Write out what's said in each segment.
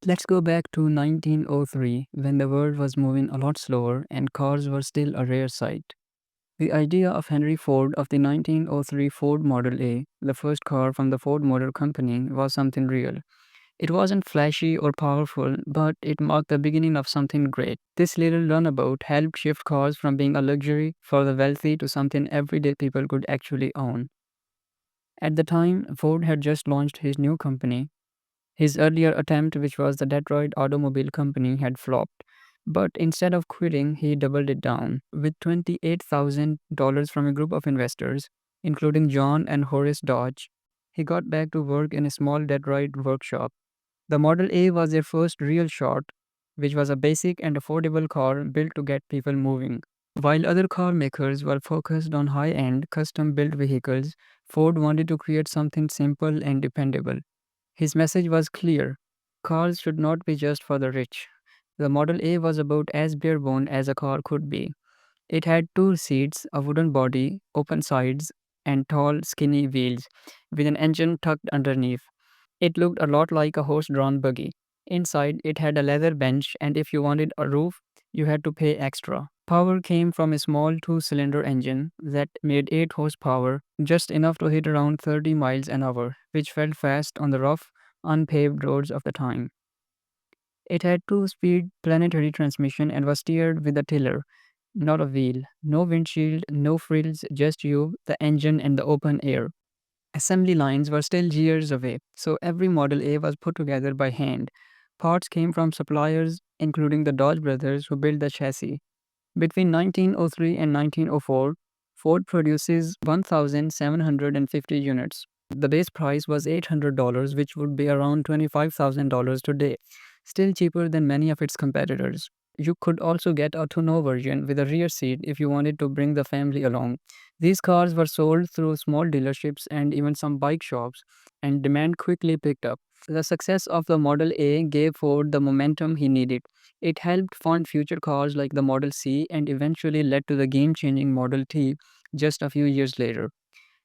Let's go back to 1903 when the world was moving a lot slower and cars were still a rare sight. The idea of Henry Ford of the 1903 Ford Model A, the first car from the Ford Motor Company, was something real. It wasn't flashy or powerful, but it marked the beginning of something great. This little runabout helped shift cars from being a luxury for the wealthy to something everyday people could actually own. At the time, Ford had just launched his new company. His earlier attempt, which was the Detroit Automobile Company, had flopped. But instead of quitting, he doubled it down. With $28,000 from a group of investors, including John and Horace Dodge, he got back to work in a small Detroit workshop. The Model A was their first real shot, which was a basic and affordable car built to get people moving. While other car makers were focused on high end, custom built vehicles, Ford wanted to create something simple and dependable. His message was clear: cars should not be just for the rich. The Model A was about as barebone as a car could be. It had two seats, a wooden body, open sides, and tall, skinny wheels, with an engine tucked underneath. It looked a lot like a horse drawn buggy. Inside, it had a leather bench, and if you wanted a roof, you had to pay extra. Power came from a small two-cylinder engine that made 8 horsepower, just enough to hit around 30 miles an hour, which felt fast on the rough, unpaved roads of the time. It had two-speed planetary transmission and was steered with a tiller, not a wheel. No windshield, no frills, just you, the engine, and the open air. Assembly lines were still years away, so every Model A was put together by hand. Parts came from suppliers, including the Dodge brothers who built the chassis. Between 1903 and 1904, Ford produces 1,750 units. The base price was $800, which would be around $25,000 today, still cheaper than many of its competitors. You could also get a tonneau version with a rear seat if you wanted to bring the family along. These cars were sold through small dealerships and even some bike shops, and demand quickly picked up. The success of the Model A gave Ford the momentum he needed. It helped fund future cars like the Model C and eventually led to the game changing Model T just a few years later.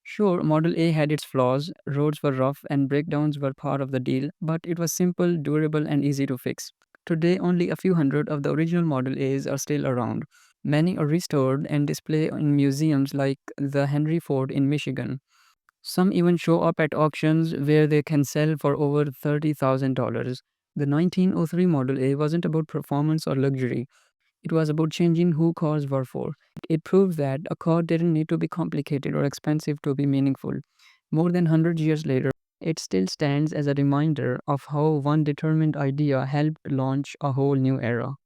Sure, Model A had its flaws, roads were rough, and breakdowns were part of the deal, but it was simple, durable, and easy to fix. Today, only a few hundred of the original Model A's are still around. Many are restored and display in museums like the Henry Ford in Michigan. Some even show up at auctions where they can sell for over $30,000. The 1903 Model A wasn't about performance or luxury. It was about changing who cars were for. It proved that a car didn't need to be complicated or expensive to be meaningful. More than 100 years later, it still stands as a reminder of how one determined idea helped launch a whole new era.